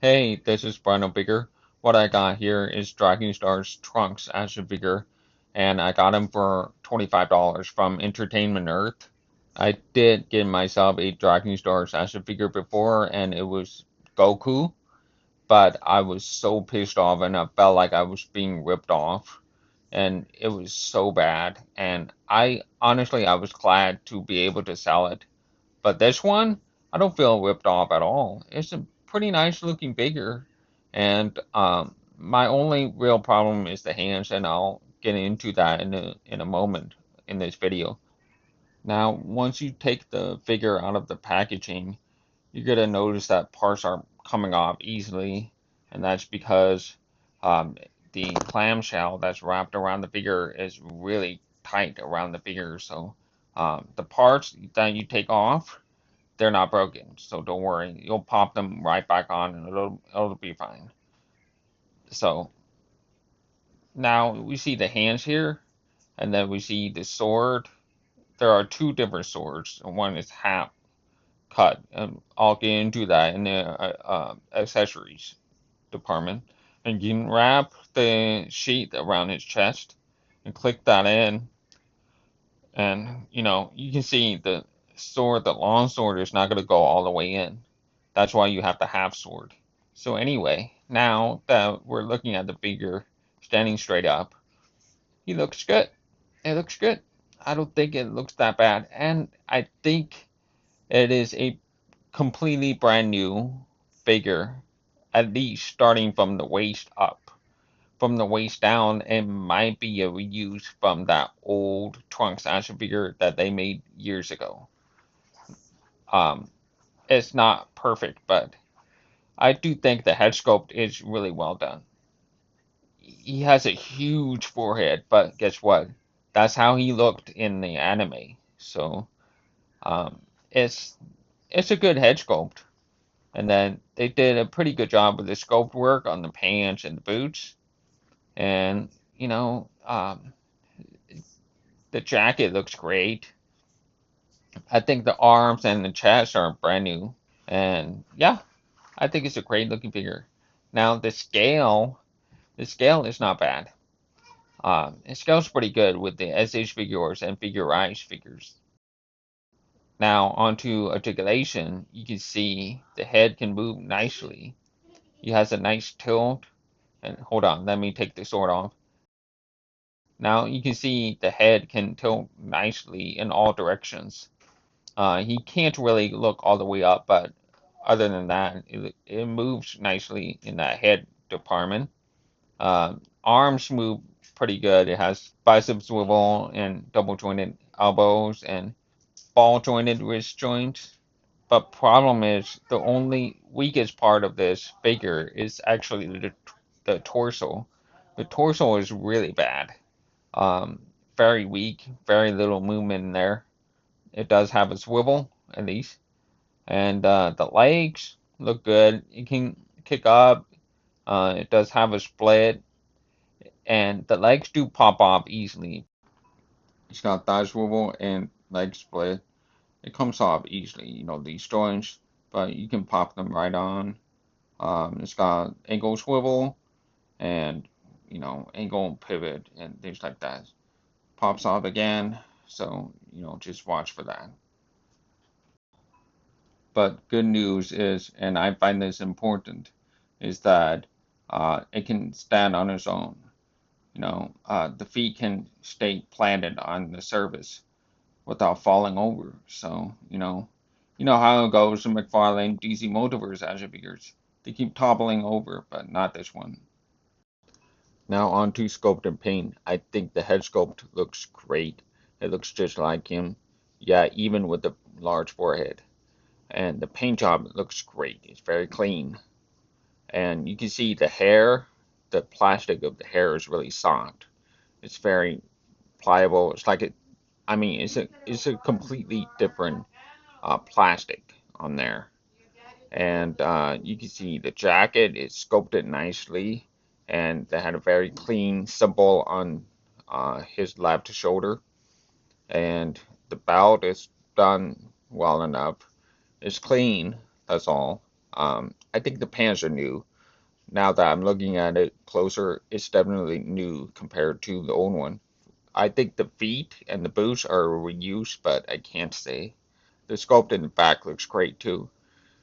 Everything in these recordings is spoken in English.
Hey, this is Bruno Bigger. What I got here is Dragon Star's Trunks action figure, and I got him for $25 from Entertainment Earth. I did get myself a Dragon Star's action figure before, and it was Goku, but I was so pissed off and I felt like I was being ripped off, and it was so bad. And I honestly, I was glad to be able to sell it. But this one, I don't feel ripped off at all. It's a pretty nice looking figure, and my only real problem is the hands, and I'll get into that in a moment in this video. Now, once you take the figure out of the packaging, you're gonna notice that parts are coming off easily, and that's because um, the clamshell that's wrapped around the figure is really tight around the figure. So the parts that you take off, they're not broken, so don't worry. You'll pop them right back on and it'll be fine. So now we see the hands here, and then we see the sword. There are two different swords. One is half cut, and I'll get into that in the accessories department. And you can wrap the sheet around his chest and click that in, and you can see the sword, the long sword, is not going to go all the way in. That's why you have the half sword. So anyway, now that we're looking at the figure standing straight up, he looks good. It looks good. I don't think it looks that bad, and I think it is a completely brand new figure, at least starting from the waist up. From the waist down, it might be a reuse from that old Trunks action figure that they made years ago. Um, it's not perfect, but I do think the head sculpt is really well done. He has a huge forehead, but guess what? That's how he looked in the anime. So um, it's it's a good head sculpt, and then they did a pretty good job with the sculpt work on the pants and the boots, and the jacket looks great. I think the arms and the chest are brand new, and yeah, I think it's a great looking figure. Now the scale is not bad. It scales pretty good with the SH figures and figure-rise figures. Now onto articulation, you can see the head can move nicely. He has a nice tilt. And hold on, let me take the sword off. Now you can see the head can tilt nicely in all directions. He can't really look all the way up, but other than that, it moves nicely in that head department. Arms move pretty good. It has bicep swivel and double jointed elbows and ball jointed wrist joints. But problem is the only weakest part of this figure is actually the torso. The torso is really bad. Um, Very weak, very little movement in there. It does have a swivel at least, and the legs look good. It can kick up. It does have a split, and the legs do pop off easily. It's got thigh swivel and leg split. It comes off easily, these joints, but you can pop them right on. It's got ankle swivel and, ankle pivot and things like that. Pops off again, so, just watch for that. But good news is, and I find this important, is that it can stand on its own. The feet can stay planted on the surface without falling over. So, you know how it goes in McFarlane DC Multiverse action figures. They keep toppling over, but not this one. Now on to sculpt and paint. I think the head sculpt looks great. It looks just like him. Yeah, even with the large forehead. And the paint job looks great. It's very clean. And you can see the hair, the plastic of the hair is really soft. It's very pliable. It's like it's a completely different plastic on there. And you can see the jacket is sculpted nicely, and they had a very clean symbol on his left shoulder. And the belt is done well enough. It's clean, that's all. I think the pants are new. Now that I'm looking at it closer, it's definitely new compared to the old one. I think the feet and the boots are reused, but I can't say. The sculpt in the back looks great too.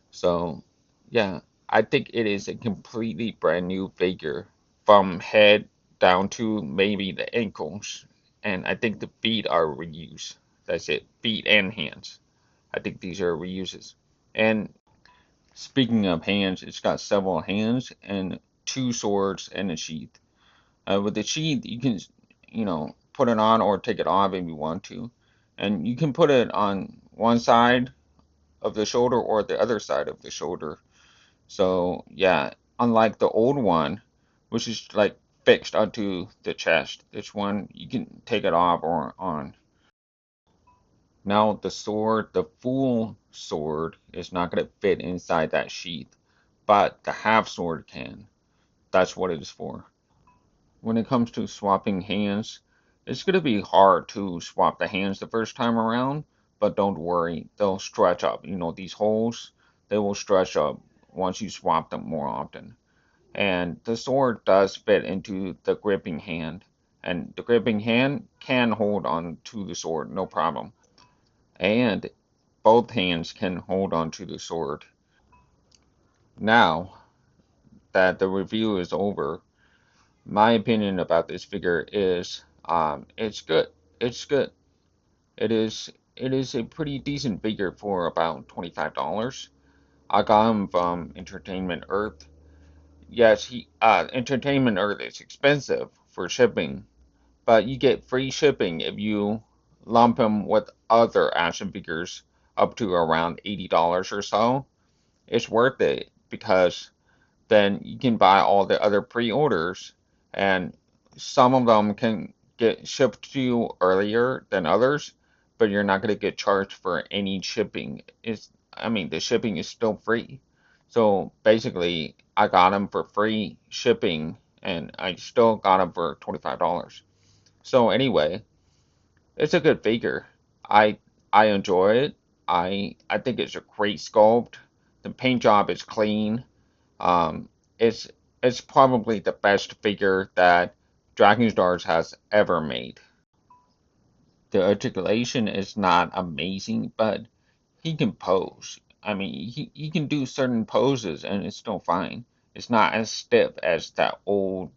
So, yeah, I think it is a completely brand new figure from head down to maybe the ankles. And I think the feet are reused. That's it, feet and hands. I think these are reuses. And speaking of hands, it's got several hands and two swords and a sheath. With the sheath, you can, put it on or take it off if you want to. And you can put it on one side of the shoulder or the other side of the shoulder. So, yeah, unlike the old one, which is like fixed onto the chest, this one you can take it off or on. Now, the sword, the full sword, is not going to fit inside that sheath, but the half sword can. That's what it is for. When it comes to swapping hands, it's going to be hard to swap the hands the first time around, but don't worry, they'll stretch up. These holes, they will stretch up once you swap them more often. And the sword does fit into the gripping hand, and the gripping hand can hold on to the sword, no problem. And both hands can hold on to the sword. Now that the review is over, my opinion about this figure is it's good. It's good. It is a pretty decent figure for about $25. I got him from Entertainment Earth. Yes, he Entertainment Earth is expensive for shipping, but you get free shipping if you lump him with other action figures up to around $80 or so. It's worth it because then you can buy all the other pre-orders, and some of them can get shipped to you earlier than others, but you're not going to get charged for any shipping. I mean, the shipping is still free. So basically, I got them for free shipping, and I still got them for $25. So anyway, it's a good figure. I I enjoy it. I think it's a great sculpt. The paint job is clean. Um, it's it's probably the best figure that Dragon Stars has ever made. The articulation is not amazing, but he can pose. I mean, he can do certain poses and it's still fine. It's not as stiff as that old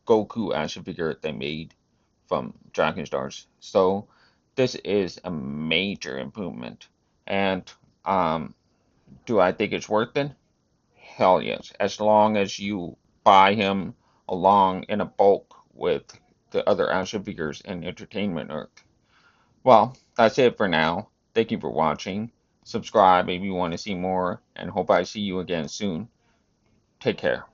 Goku action figure they made from Dragon Stars. So this is a major improvement. And do I think it's worth it? Hell yes, as long as you buy him along in a bulk with the other action figures in Entertainment Earth. Well, that's it for now. Thank you for watching. Subscribe if you want to see more, and hope I see you again soon. Take care.